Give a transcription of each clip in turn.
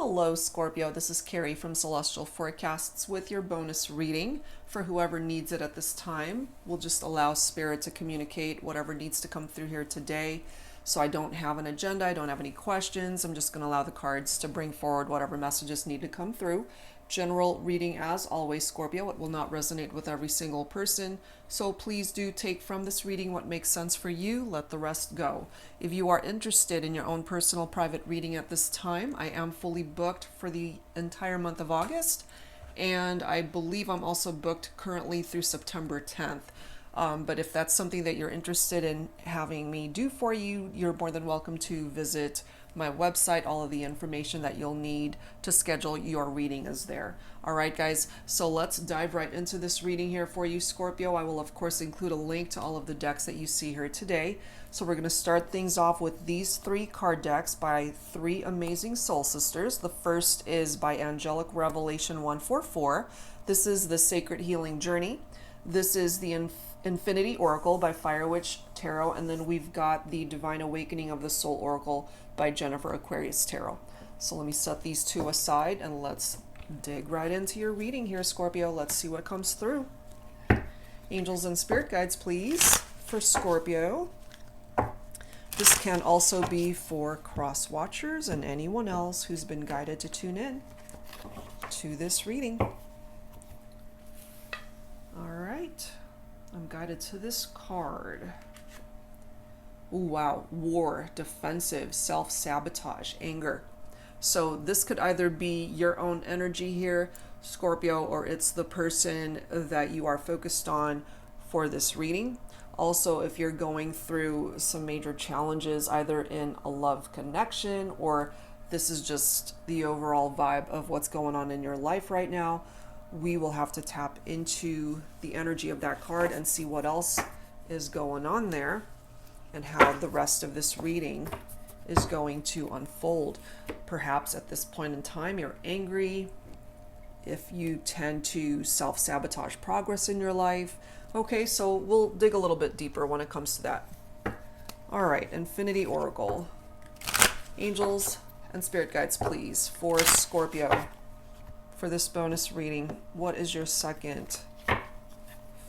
Hello Scorpio, this is Carrie from Celestial Forecasts with your bonus reading for whoever needs it at this time. We'll just allow Spirit to communicate whatever needs to come through here today. So I don't have an agenda, I don't have any questions. I'm just going to allow the cards to bring forward whatever messages need to come through. General reading as always, Scorpio. It will not resonate with every single person. So please do take from this reading what makes sense for you. Let the rest go. If you are interested in your own personal private reading at this time, I am fully booked for the entire month of August. And I believe I'm also booked currently through September 10th. But if that's something that you're interested in having me do for you, you're more than welcome to visit my website. All of the information that you'll need to schedule your reading is there. All right, guys, so let's dive right into this reading here for you, Scorpio. I will, of course, include a link to all of the decks that you see here today. So we're going to start things off with these 3 card decks by 3 amazing soul sisters. The first is by Angelic Revelation 144. This is the Sacred Healing Journey. This is the Infinity Oracle by Fire Witch Tarot, and then we've got the Divine Awakening of the Soul Oracle by Jennifer Aquarius Tarot. So let me set these 2 aside and let's dig right into your reading here, Scorpio. Let's see what comes through. Angels and spirit guides, please, for Scorpio. This can also be for cross watchers and anyone else who's been guided to tune in to this reading. All right. I'm guided to this card. Ooh, wow. War, defensive, self-sabotage, anger. So this could either be your own energy here, Scorpio, or it's the person that you are focused on for this reading. Also, if you're going through some major challenges, either in a love connection or this is just the overall vibe of what's going on in your life right now, we will have to tap into the energy of that card and see what else is going on there and how the rest of this reading is going to unfold. Perhaps at this point in time, you're angry. If you tend to self-sabotage progress in your life. Okay, so we'll dig a little bit deeper when it comes to that. All right, Infinity Oracle. Angels and spirit guides, please, for Scorpio. For this bonus reading, what is your second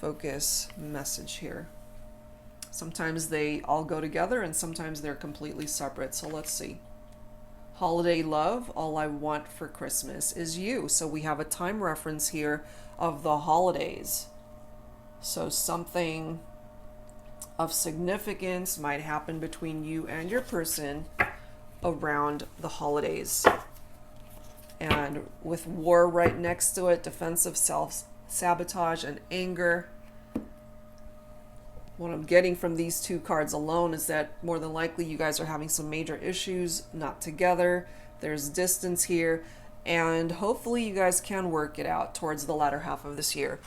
focus message here? Sometimes they all go together and sometimes they're completely separate. So let's see. Holiday love, all I want for Christmas is you. So we have a time reference here of the holidays. So something of significance might happen between you and your person around the holidays. And with war right next to it, defensive self-sabotage and anger. What I'm getting from these 2 cards alone is that more than likely you guys are having some major issues, not together. There's distance here, and hopefully you guys can work it out towards the latter half of this year.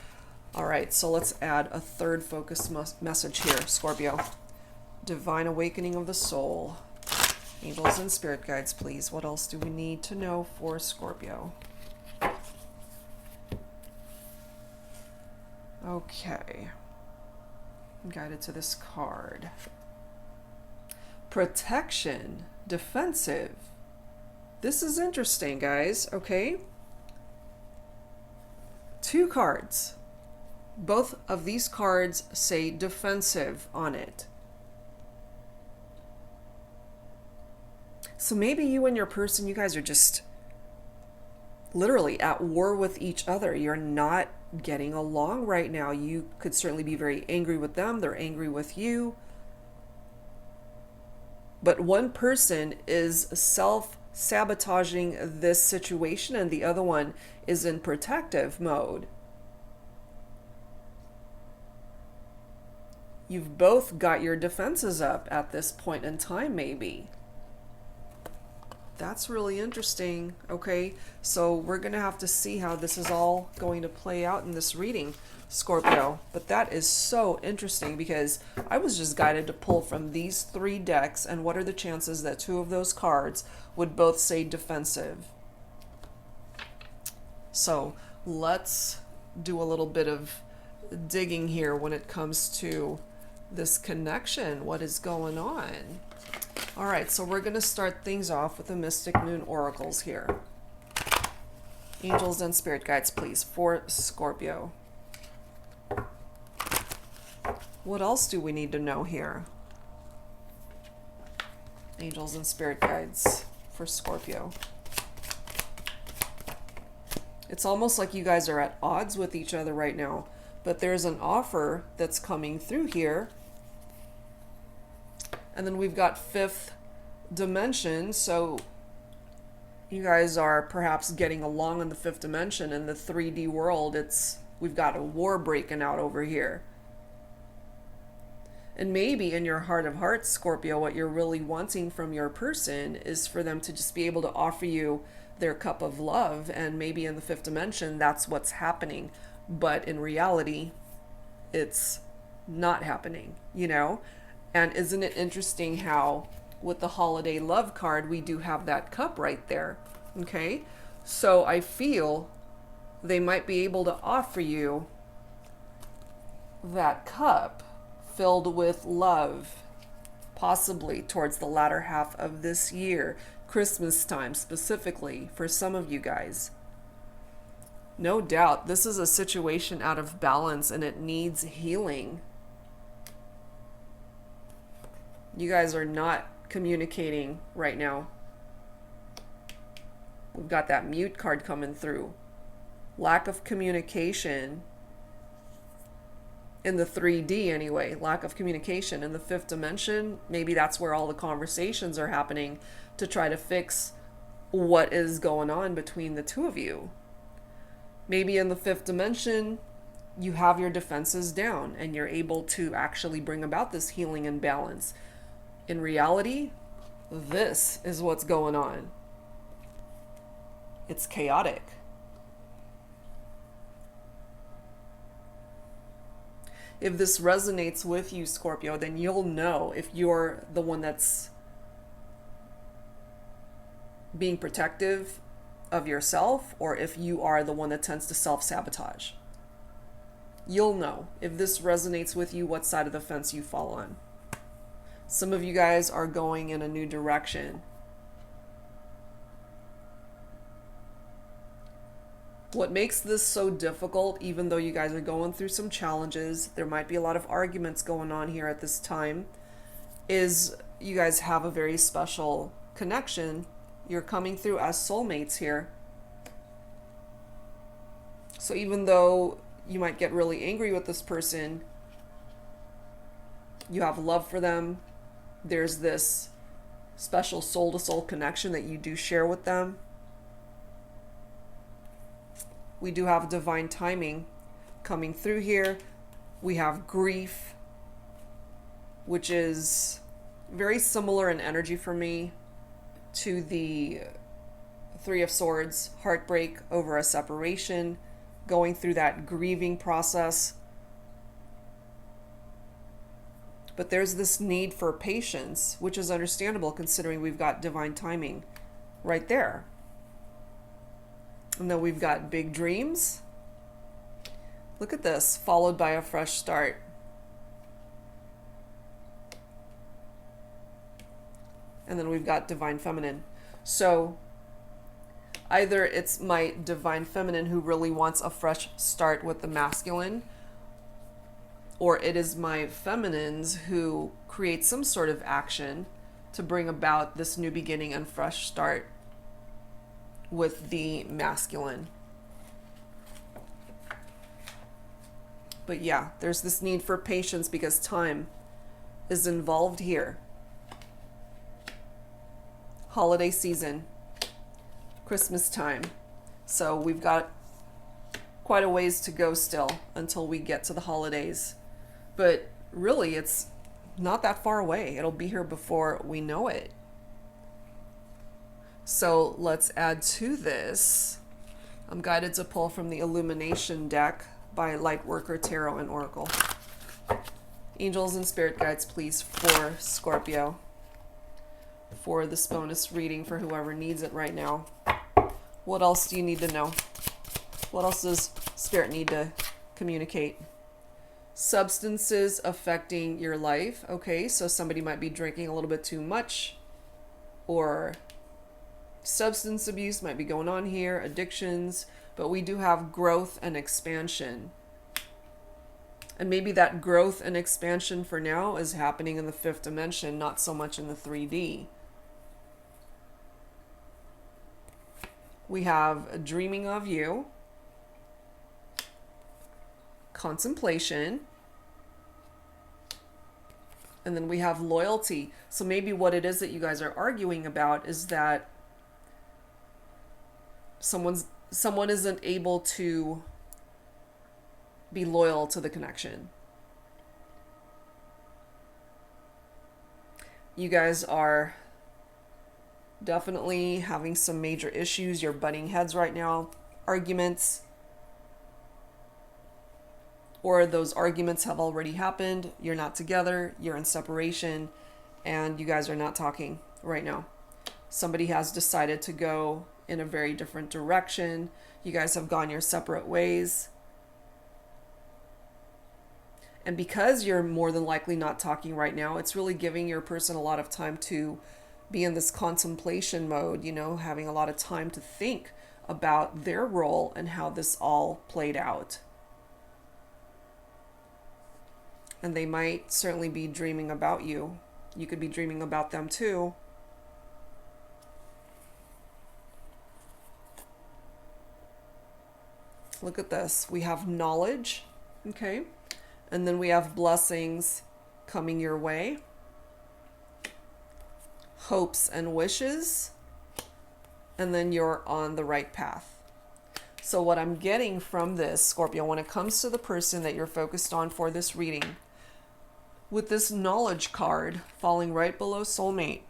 All right, so let's add a third focus message here, Scorpio. Divine Awakening of the Soul. Angels and spirit guides, please. What else do we need to know for Scorpio? Okay. I'm guided to this card. Protection, defensive. This is interesting, guys, okay? 2 cards. Both of these cards say defensive on it. So maybe you and your person, you guys are just literally at war with each other. You're not getting along right now. You could certainly be very angry with them. They're angry with you. But one person is self-sabotaging this situation and the other one is in protective mode. You've both got your defenses up at this point in time, maybe. That's really interesting. Okay, so we're going to have to see how this is all going to play out in this reading, Scorpio. But that is so interesting because I was just guided to pull from these 3 decks, and what are the chances that 2 of those cards would both say defensive? So let's do a little bit of digging here when it comes to this connection. What is going on? All right, so we're going to start things off with the Mystic Moon Oracles here. Angels and spirit guides, please, for Scorpio. What else do we need to know here? Angels and spirit guides for Scorpio. It's almost like you guys are at odds with each other right now, but there's an offer that's coming through here. And then we've got fifth dimension, so you guys are perhaps getting along in the fifth dimension. In the 3D world, we've got a war breaking out over here. And maybe in your heart of hearts, Scorpio, what you're really wanting from your person is for them to just be able to offer you their cup of love. And maybe in the fifth dimension, that's what's happening. But in reality, it's not happening, you know? And isn't it interesting how with the holiday love card, we do have that cup right there, okay? So I feel they might be able to offer you that cup filled with love, possibly towards the latter half of this year, Christmas time specifically for some of you guys. No doubt, this is a situation out of balance and it needs healing. You guys are not communicating right now. We've got that mute card coming through. Lack of communication in the 3D anyway. Lack of communication in the fifth dimension. Maybe that's where all the conversations are happening to try to fix what is going on between the two of you. Maybe in the fifth dimension, you have your defenses down and you're able to actually bring about this healing and balance. In reality, this is what's going on. It's chaotic. If this resonates with you, Scorpio, then you'll know if you're the one that's being protective of yourself or if you are the one that tends to self-sabotage. You'll know if this resonates with you what side of the fence you fall on. Some of you guys are going in a new direction. What makes this so difficult, even though you guys are going through some challenges, there might be a lot of arguments going on here at this time, is you guys have a very special connection. You're coming through as soulmates here. So even though you might get really angry with this person, you have love for them. There's this special soul-to-soul connection that you do share with them. We do have divine timing coming through here. We have grief, which is very similar in energy for me to the Three of Swords, heartbreak over a separation, going through that grieving process. But there's this need for patience, which is understandable considering we've got divine timing right there. And then we've got big dreams. Look at this, followed by a fresh start. And then we've got divine feminine. So either it's my divine feminine who really wants a fresh start with the masculine, or it is my feminines who create some sort of action to bring about this new beginning and fresh start with the masculine. But yeah, there's this need for patience because time is involved here. Holiday season, Christmas time. So we've got quite a ways to go still until we get to the holidays. But really, it's not that far away. It'll be here before we know it. So let's add to this. I'm guided to pull from the Illumination deck by Lightworker Tarot and Oracle. Angels and spirit guides, please, for Scorpio. For this bonus reading for whoever needs it right now. What else do you need to know? What else does Spirit need to communicate? Substances affecting your life. Okay, so somebody might be drinking a little bit too much or Substance abuse might be going on here, addictions, but we do have growth and expansion. And maybe that growth and expansion for now is happening in the 5th dimension, not so much in the 3D. We have dreaming of you, contemplation, and then we have loyalty. So maybe what it is that you guys are arguing about is that someone isn't able to be loyal to the connection. You guys are definitely having some major issues. You're butting heads right now, arguments, or those arguments have already happened. You're not together, you're in separation, and you guys are not talking right now. Somebody has decided to go in a very different direction. You guys have gone your separate ways. And because you're more than likely not talking right now, it's really giving your person a lot of time to be in this contemplation mode, you know, having a lot of time to think about their role and how this all played out. And they might certainly be dreaming about you. You could be dreaming about them too. Look at this. We have knowledge, okay? And then we have blessings coming your way. Hopes and wishes. And then you're on the right path. So what I'm getting from this, Scorpio, when it comes to the person that you're focused on for this reading, with this knowledge card falling right below soulmate,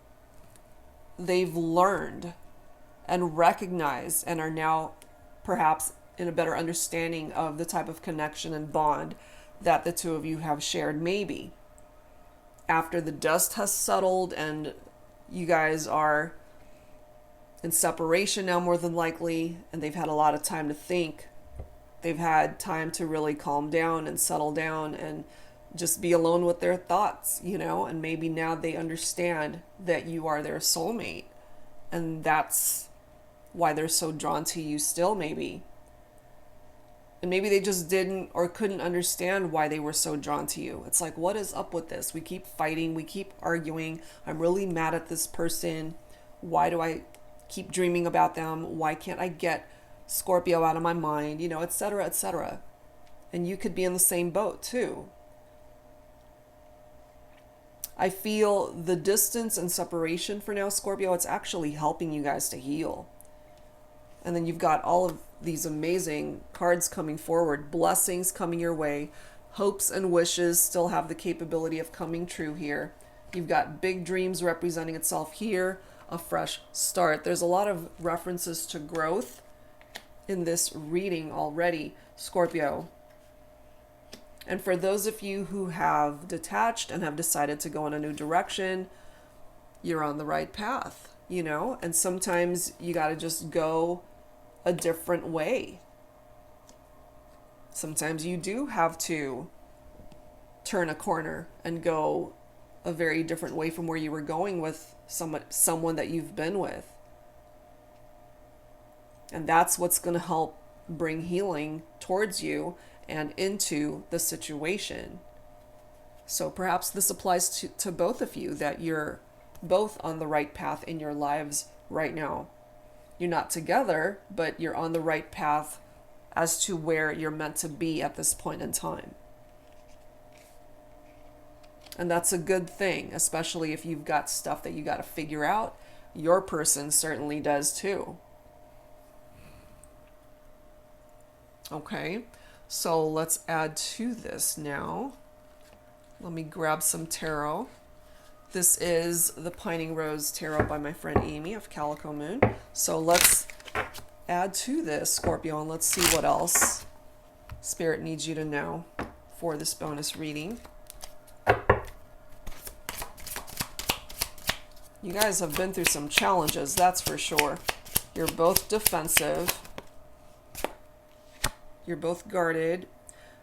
they've learned and recognized and are now perhaps in a better understanding of the type of connection and bond that the two of you have shared. Maybe after the dust has settled and you guys are in separation now, more than likely, and they've had a lot of time to think. They've had time to really calm down and settle down and just be alone with their thoughts, you know, and maybe now they understand that you are their soulmate, and that's why they're so drawn to you still, maybe. And maybe they just didn't or couldn't understand why they were so drawn to you. It's like, what is up with this? We keep fighting, we keep arguing. I'm really mad at this person. Why do I keep dreaming about them? Why can't I get Scorpio out of my mind? You know, etc., etc. And you could be in the same boat too. I feel the distance and separation for now, Scorpio, it's actually helping you guys to heal. And then you've got all of these amazing cards coming forward, blessings coming your way, hopes and wishes still have the capability of coming true here. You've got big dreams representing itself here, a fresh start. There's a lot of references to growth in this reading already, Scorpio. And for those of you who have detached and have decided to go in a new direction, you're on the right path, you know? And sometimes you got to just go a different way. Sometimes you do have to turn a corner and go a very different way from where you were going with someone that you've been with. And that's what's going to help bring healing towards you and into the situation. So perhaps this applies to both of you, that you're both on the right path in your lives right now. You're not together, but you're on the right path as to where you're meant to be at this point in time. And that's a good thing, especially if you've got stuff that you got to figure out. Your person certainly does too. Okay, so let's add to this now. Let me grab some tarot. This is the Pining Rose Tarot by my friend Amy of Calico Moon. So let's add to this, Scorpio, and let's see what else Spirit needs you to know for this bonus reading. You guys have been through some challenges, that's for sure. You're both defensive. You're both guarded.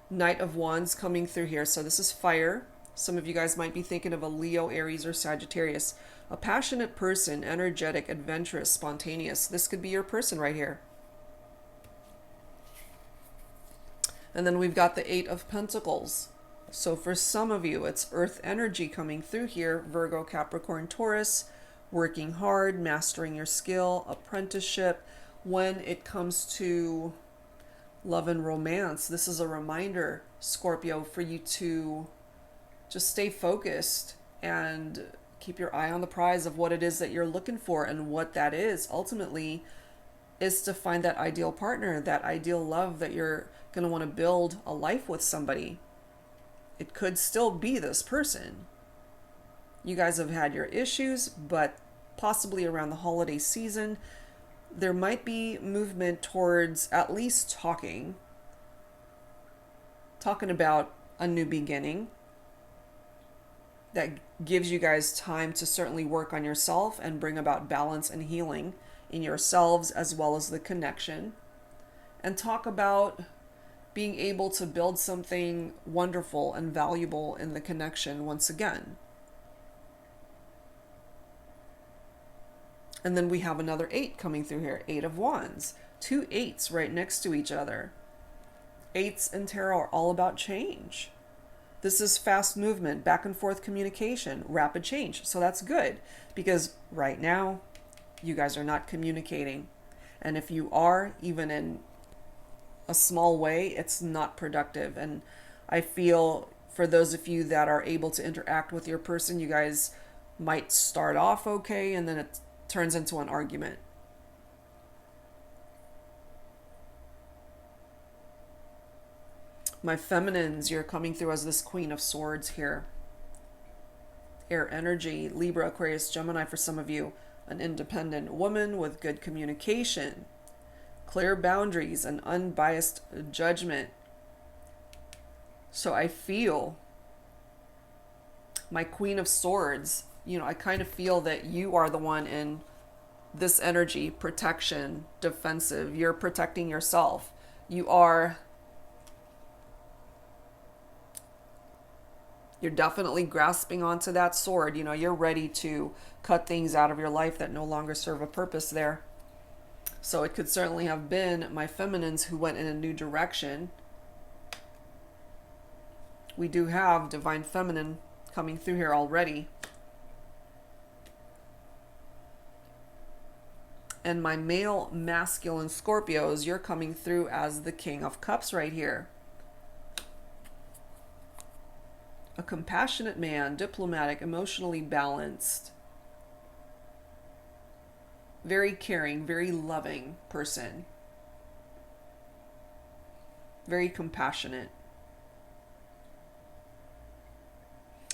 Knight of Wands coming through here. So this is fire. Some of you guys might be thinking of a Leo, Aries, or Sagittarius. A passionate person, energetic, adventurous, spontaneous. This could be your person right here. And then we've got the Eight of Pentacles. So for some of you, it's earth energy coming through here. Virgo, Capricorn, Taurus, working hard, mastering your skill, apprenticeship. When it comes to love and romance, this is a reminder, Scorpio, for you to just stay focused and keep your eye on the prize of what it is that you're looking for. And what that is ultimately is to find that ideal partner, that ideal love that you're going to want to build a life with somebody. It could still be this person. You guys have had your issues, but possibly around the holiday season, there might be movement towards at least talking about a new beginning that gives you guys time to certainly work on yourself and bring about balance and healing in yourselves as well as the connection, and talk about being able to build something wonderful and valuable in the connection once again. And then we have another 8 coming through here, 8 of Wands. 2 8s right next to each other. 8s in tarot are all about change. This is fast movement, back and forth communication, rapid change. So that's good, because right now you guys are not communicating. And if you are, even in a small way, it's not productive. And I feel for those of you that are able to interact with your person, you guys might start off okay, and then it turns into an argument. My feminines, you're coming through as this Queen of Swords here. Air energy, Libra, Aquarius, Gemini for some of you. An independent woman with good communication, clear boundaries, and unbiased judgment. So I feel my Queen of Swords, I kind of feel that you are the one in this energy, protection, defensive. You're protecting yourself. You're definitely grasping onto that sword. You're ready to cut things out of your life that no longer serve a purpose there. So it could certainly have been my feminines who went in a new direction. We do have divine feminine coming through here already. And my male masculine Scorpios, you're coming through as the King of Cups right here. A compassionate man, diplomatic, emotionally balanced, very caring, very loving person, very compassionate.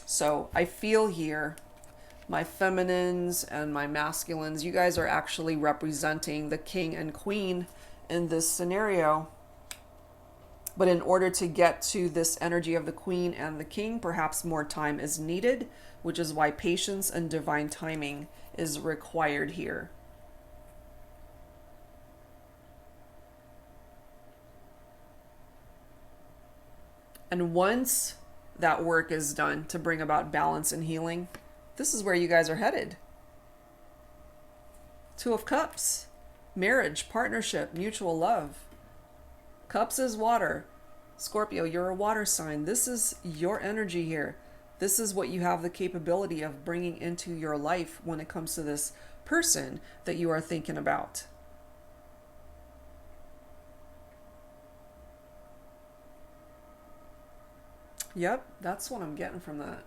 So I feel here, my feminines and my masculines, you guys are actually representing the king and queen in this scenario. But in order to get to this energy of the queen and the king, perhaps more time is needed, which is why patience and divine timing is required here. And once that work is done to bring about balance and healing, this is where you guys are headed. 2 of Cups, marriage, partnership, mutual love. Cups is water. Scorpio, you're a water sign. This is your energy here. This is what you have the capability of bringing into your life when it comes to this person that you are thinking about. Yep, that's what I'm getting from that.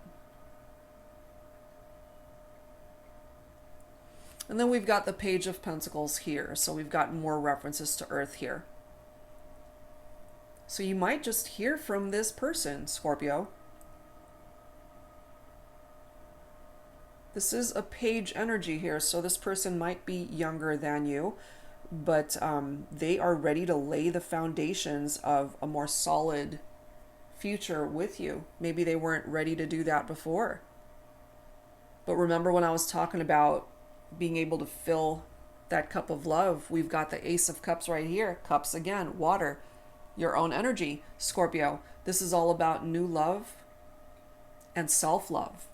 And then we've got the Page of Pentacles here. So we've got more references to Earth here. So you might just hear from this person, Scorpio. This is a page energy here, so this person might be younger than you, but they are ready to lay the foundations of a more solid future with you. Maybe they weren't ready to do that before. But remember when I was talking about being able to fill that cup of love, we've got the Ace of Cups right here. Cups again, water. Your own energy, Scorpio. This is all about new love and self-love.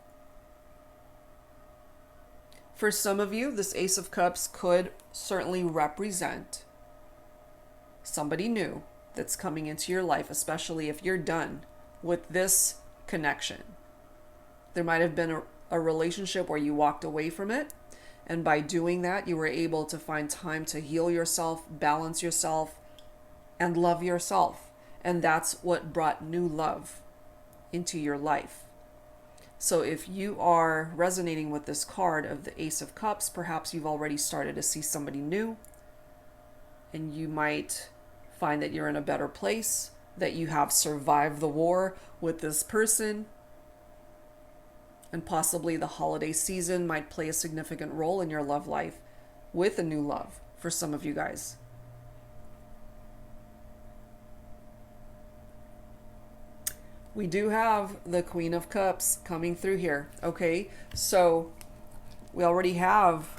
For some of you, this Ace of Cups could certainly represent somebody new that's coming into your life, especially if you're done with this connection. There might have been a relationship where you walked away from it, and by doing that, you were able to find time to heal yourself, balance yourself, and love yourself. And that's what brought new love into your life. So if you are resonating with this card of the Ace of Cups, perhaps you've already started to see somebody new, and you might find that you're in a better place, that you have survived the war with this person, and possibly the holiday season might play a significant role in your love life with a new love for some of you guys. We do have the Queen of Cups coming through here, okay? So we already have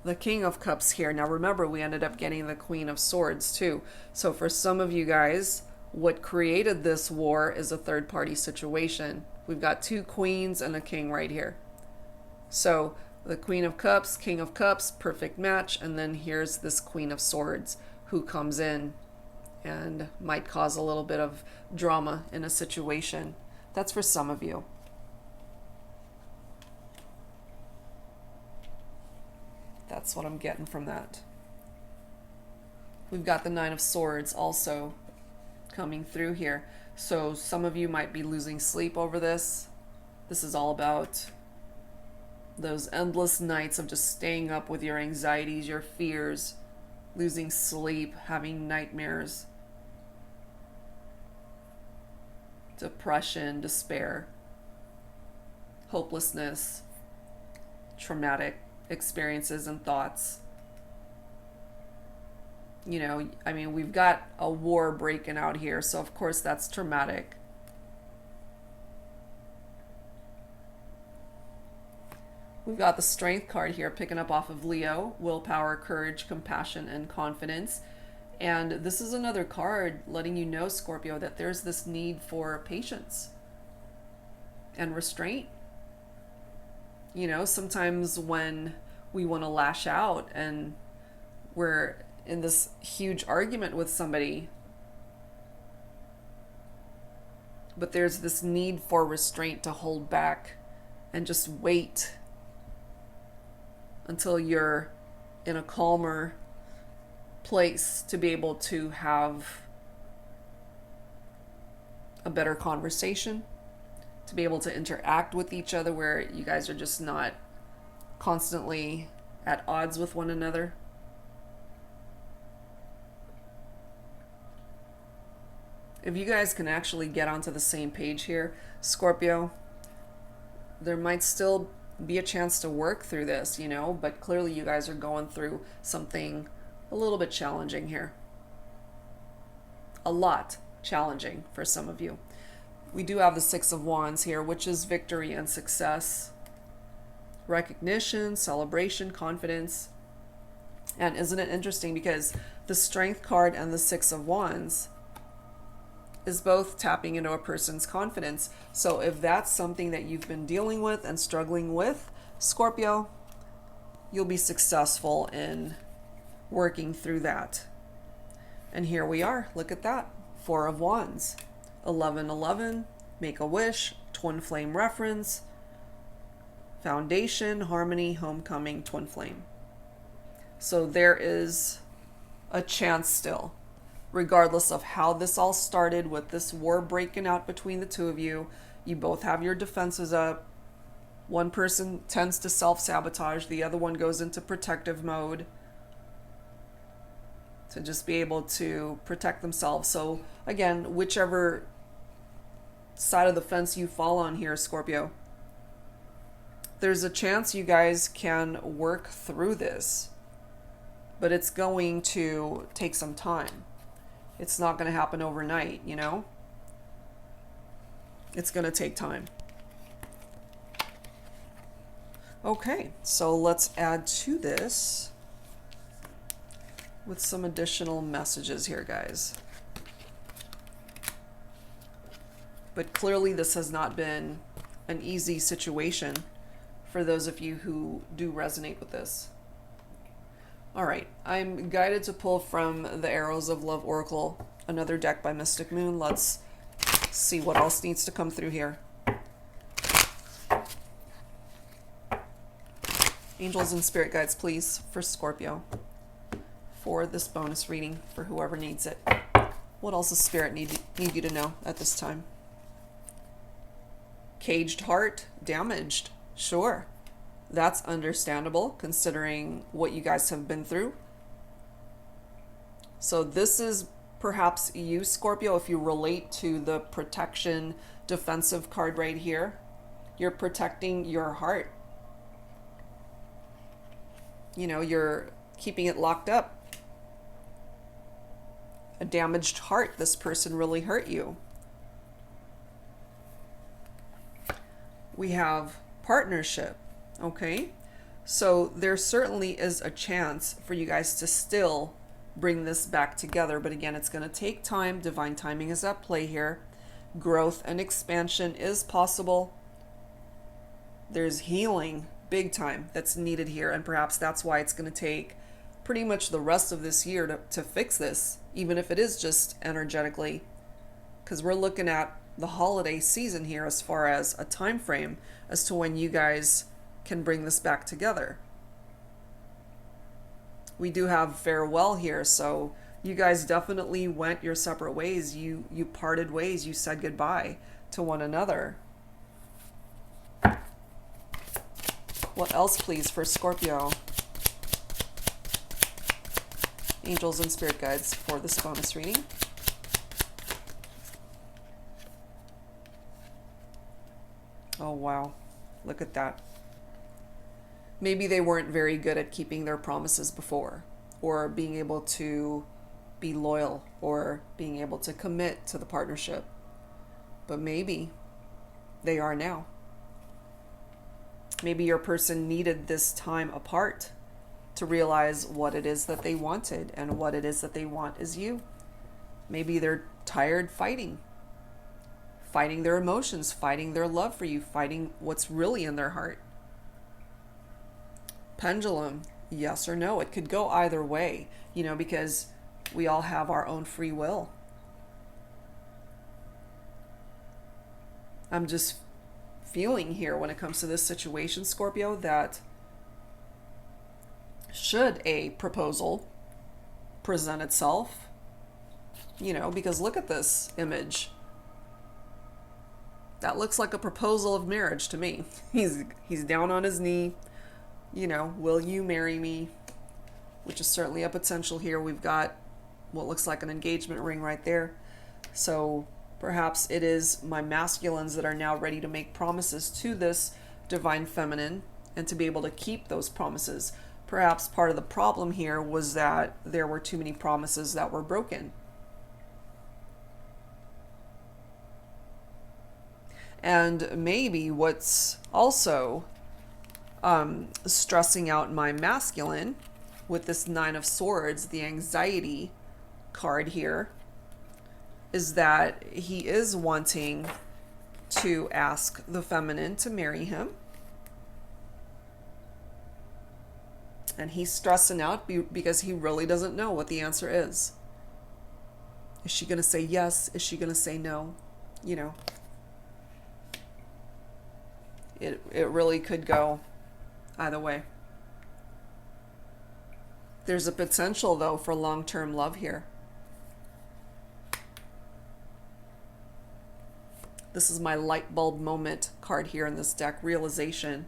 the King of Cups here. Now remember, we ended up getting the Queen of Swords too. So for some of you guys, what created this war is a third-party situation. We've got two queens and a king right here. So the Queen of Cups, King of Cups, perfect match. And then here's this Queen of Swords who comes in and might cause a little bit of drama in a situation. That's for some of you. That's what I'm getting from that. We've got the Nine of Swords also coming through here. So some of you might be losing sleep over this. This is all about those endless nights of just staying up with your anxieties, your fears, losing sleep, having nightmares, depression, despair, hopelessness, traumatic experiences and thoughts. You know, I mean, we've got a war breaking out here, so of course that's traumatic. We've got the Strength card here, picking up off of Leo, willpower, courage, compassion, and confidence. And this is another card letting you know, Scorpio, that there's this need for patience and restraint. You know, sometimes when we want to lash out and we're in this huge argument with somebody, but there's this need for restraint to hold back and just wait until you're in a calmer place to be able to have a better conversation, to be able to interact with each other where you guys are just not constantly at odds with one another. If you guys can actually get onto the same page here, Scorpio, there might still be a chance to work through this, you know, but clearly you guys are going through something a little bit challenging here. A lot challenging for some of you. We do have the Six of Wands here, which is victory and success, recognition, celebration, confidence. And isn't it interesting, because the Strength card and the Six of Wands is both tapping into a person's confidence. So if that's something that you've been dealing with and struggling with, Scorpio, you'll be successful in working through that. And here we are. Look at that. Four of Wands. 1111. Make a wish. Twin flame reference. Foundation. Harmony. Homecoming. Twin flame. So there is a chance still, regardless of how this all started with this war breaking out between the two of you. You both have your defenses up. One person tends to self-sabotage. The other one goes into protective mode to just be able to protect themselves. So again, whichever side of the fence you fall on here, Scorpio, there's a chance you guys can work through this, but it's going to take some time. It's not going to happen overnight, you know? It's going to take time. Okay, so let's add to this with some additional messages here, guys. But clearly this has not been an easy situation for those of you who do resonate with this. All right, I'm guided to pull from the Arrows of Love Oracle, another deck by Mystic Moon. Let's see what else needs to come through here. Angels and spirit guides, please, for Scorpio, for this bonus reading, for whoever needs it. What else does spirit need you to know at this time? Caged heart, damaged. Sure, that's understandable considering what you guys have been through. So this is perhaps you, Scorpio, if you relate to the protection defensive card right here. You're protecting your heart. You know, you're keeping it locked up. A damaged heart. This person really hurt you. We have partnership. Okay, so there certainly is a chance for you guys to still bring this back together, but again, it's going to take time. Divine timing is at play here. Growth and expansion is possible. There's healing big time that's needed here, and perhaps that's why it's going to take pretty much the rest of this year to fix this, even if it is just energetically, because we're looking at the holiday season here as far as a time frame as to when you guys can bring this back together. We do have farewell here, so you guys definitely went your separate ways. You parted ways. You said goodbye to one another. What else, please, for Scorpio? Angels and spirit guides for this bonus reading. Oh, wow. Look at that. Maybe they weren't very good at keeping their promises before, or being able to be loyal, or being able to commit to the partnership. But maybe they are now. Maybe your person needed this time apart to realize what it is that they wanted, and what it is that they want is you. Maybe they're tired fighting their emotions, fighting their love for you, fighting what's really in their heart. Pendulum, yes or no. It could go either way, you know, because we all have our own free will. I'm just feeling here when it comes to this situation, Scorpio, that should a proposal present itself, you know, because look at this image. That looks like a proposal of marriage to me. He's down on his knee. You know, will you marry me? Which is certainly a potential here. We've got what looks like an engagement ring right there. So perhaps it is my masculines that are now ready to make promises to this divine feminine and to be able to keep those promises. Perhaps part of the problem here was that there were too many promises that were broken. And maybe what's also stressing out my masculine with this Nine of Swords, the anxiety card here, is that he is wanting to ask the feminine to marry him. And he's stressing out because he really doesn't know what the answer is. Is she going to say yes? Is she going to say no? You know, it really could go either way. There's a potential, though, for long-term love here. This is my light bulb moment card here in this deck. Realization.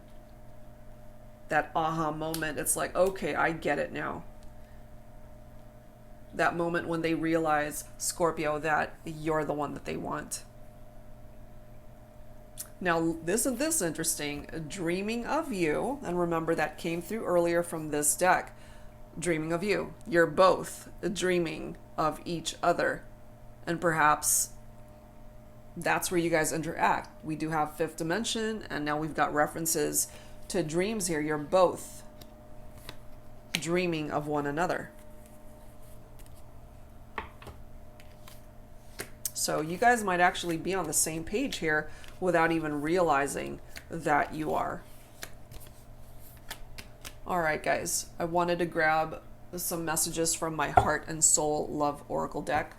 That aha moment. It's like, okay, I get it now. That moment when they realize, Scorpio, that you're the one that they want. Now, isn't this interesting? Dreaming of you. And remember, that came through earlier from this deck. Dreaming of you. You're both dreaming of each other. And perhaps that's where you guys interact. We do have fifth dimension, and now we've got references to dreams here. You're both dreaming of one another. So you guys might actually be on the same page here without even realizing that you are. All right, guys, I wanted to grab some messages from my Heart and Soul Love Oracle deck.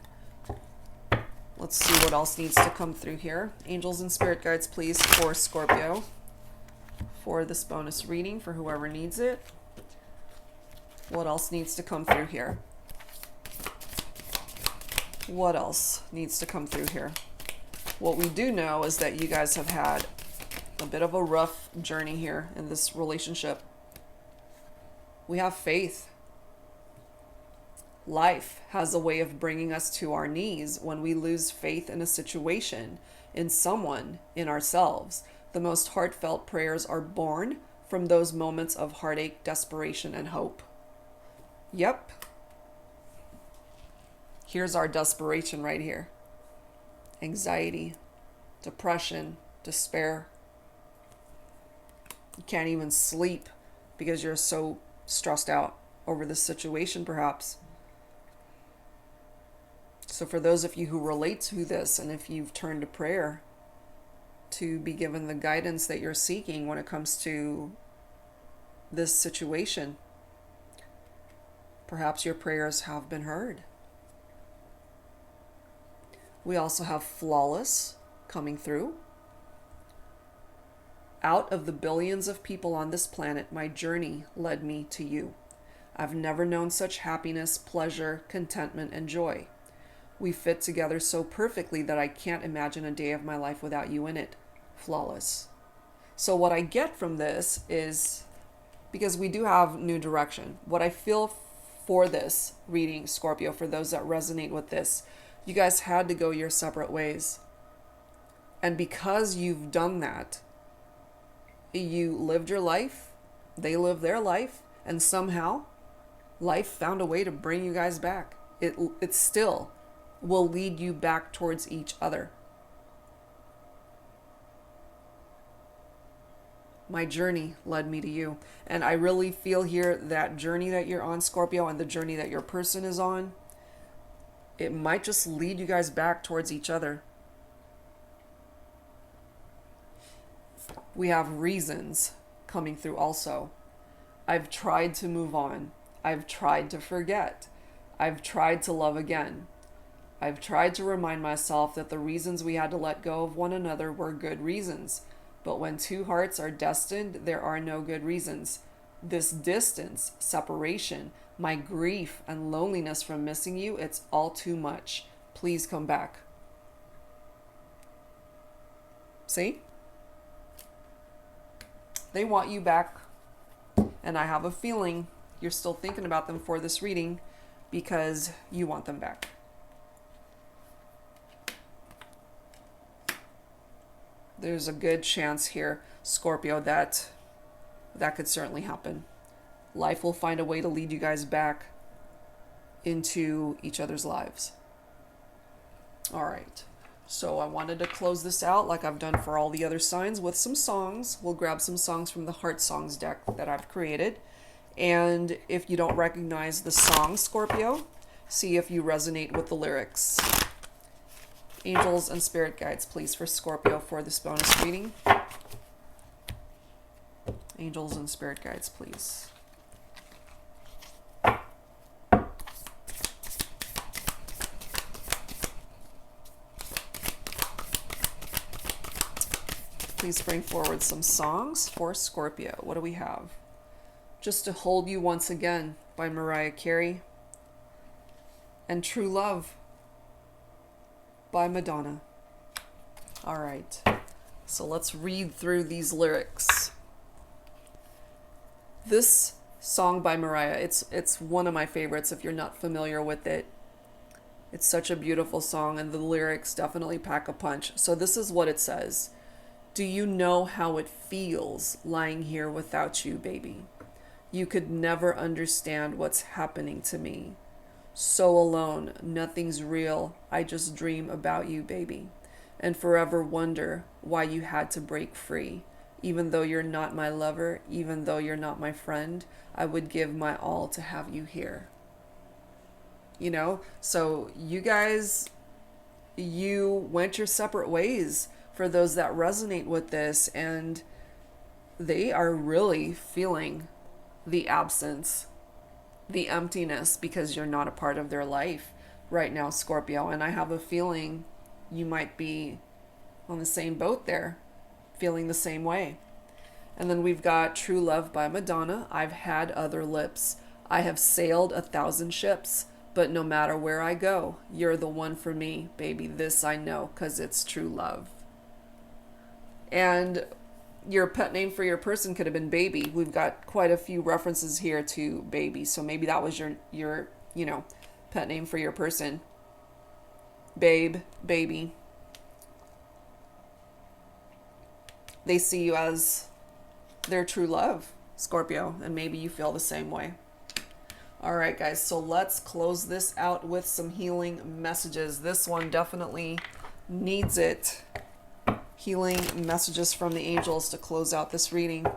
Let's see what else needs to come through here. Angels and spirit guides, please, for Scorpio, for this bonus reading, for whoever needs it. What else needs to come through here? What else needs to come through here? What we do know is that you guys have had a bit of a rough journey here in this relationship. We have faith. Life has a way of bringing us to our knees when we lose faith in a situation, in someone, in ourselves. The most heartfelt prayers are born from those moments of heartache, desperation, and hope. Yep. Here's our desperation right here. Anxiety, depression, despair. You can't even sleep because you're so stressed out over this situation, perhaps. So for those of you who relate to this, and if you've turned to prayer to be given the guidance that you're seeking when it comes to this situation, perhaps your prayers have been heard. We also have flawless coming through. Out of the billions of people on this planet, my journey led me to you. I've never known such happiness, pleasure, contentment, and joy. We fit together so perfectly that I can't imagine a day of my life without you in it. Flawless. So what I get from this is, because we do have new direction, what I feel for this reading, Scorpio, for those that resonate with this, you guys had to go your separate ways. And because you've done that, you lived your life, they lived their life, and somehow life found a way to bring you guys back. It still will lead you back towards each other. My journey led me to you. And I really feel here that journey that you're on, Scorpio, and the journey that your person is on, it might just lead you guys back towards each other. We have reasons coming through also. I've tried to move on. I've tried to forget. I've tried to love again. I've tried to remind myself that the reasons we had to let go of one another were good reasons. But when two hearts are destined, there are no good reasons. This distance, separation, my grief and loneliness from missing you, it's all too much. Please come back. See? They want you back. And I have a feeling you're still thinking about them for this reading because you want them back. There's a good chance here, Scorpio, that could certainly happen. Life will find a way to lead you guys back into each other's lives. All right. So I wanted to close this out like I've done for all the other signs with some songs. We'll grab some songs from the Heart Songs deck that I've created. And if you don't recognize the song, Scorpio, see if you resonate with the lyrics. Angels and spirit guides, please, for Scorpio for this bonus reading. Angels and spirit guides, please. Please bring forward some songs for Scorpio. What do we have? Just to Hold You Once Again by Mariah Carey. And True Love by Madonna. All right. So let's read through these lyrics. This song by Mariah, it's one of my favorites if you're not familiar with it. It's such a beautiful song and the lyrics definitely pack a punch. So this is what it says. Do you know how it feels lying here without you, baby? You could never understand what's happening to me. So alone, nothing's real. I just dream about you, baby. And forever wonder why you had to break free. Even though you're not my lover, even though you're not my friend, I would give my all to have you here. You know, so you guys you went your separate ways for those that resonate with this, and they are really feeling the absence, the emptiness, because you're not a part of their life right now, Scorpio. And I have a feeling you might be on the same boat there, feeling the same way. And then we've got True Love by Madonna. I've had other lips. I have sailed 1,000 ships, but no matter where I go, you're the one for me, baby. This I know, 'cause it's true love. And your pet name for your person could have been Baby. We've got quite a few references here to Baby. So maybe that was your pet name for your person. Babe, Baby. They see you as their true love, Scorpio, and maybe you feel the same way. All right, guys, so let's close this out with some healing messages. This one definitely needs it. Healing messages from the angels to close out this reading.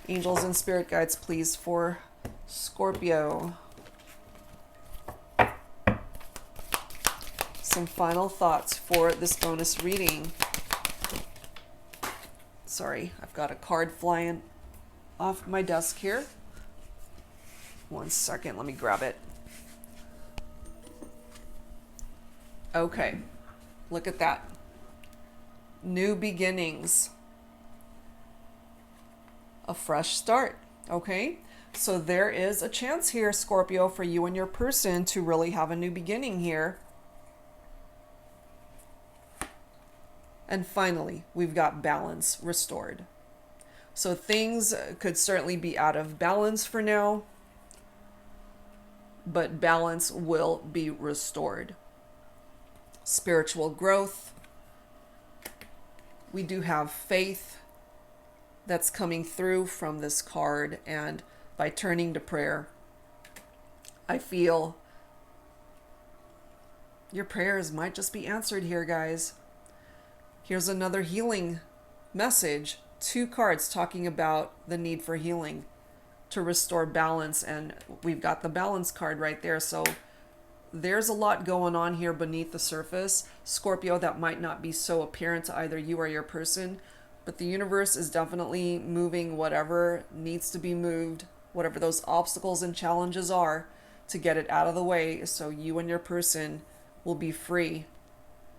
Angels and spirit guides, please, for Scorpio. Some final thoughts for this bonus reading. Sorry, I've got a card flying off my desk here. One second, let me grab it. Okay, look at that. New beginnings. A fresh start, okay? So there is a chance here, Scorpio, for you and your person to really have a new beginning here. And finally, we've got balance restored. So things could certainly be out of balance for now, but balance will be restored. Spiritual growth. We do have faith that's coming through from this card, and by turning to prayer, I feel your prayers might just be answered here, guys. Here's another healing message. 2 cards talking about the need for healing to restore balance, and we've got the balance card right there. So there's a lot going on here beneath the surface, Scorpio, that might not be so apparent to either you or your person, but the universe is definitely moving whatever needs to be moved, whatever those obstacles and challenges are, to get it out of the way so you and your person will be free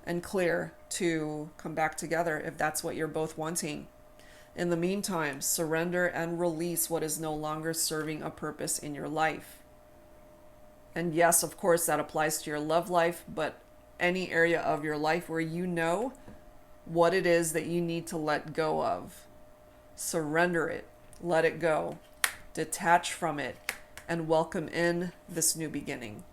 and clear to come back together if that's what you're both wanting. In the meantime, surrender and release what is no longer serving a purpose in your life. And yes, of course, that applies to your love life, but any area of your life where you know what it is that you need to let go of. Surrender it, let it go, detach from it, and welcome in this new beginning.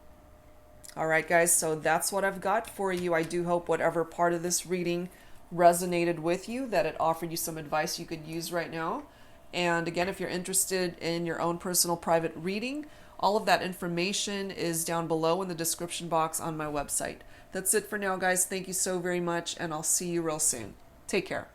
All right, guys, so that's what I've got for you. I do hope whatever part of this reading resonated with you, that it offered you some advice you could use right now. And again, if you're interested in your own personal private reading, all of that information is down below in the description box on my website. That's it for now, guys. Thank you so very much, and I'll see you real soon. Take care.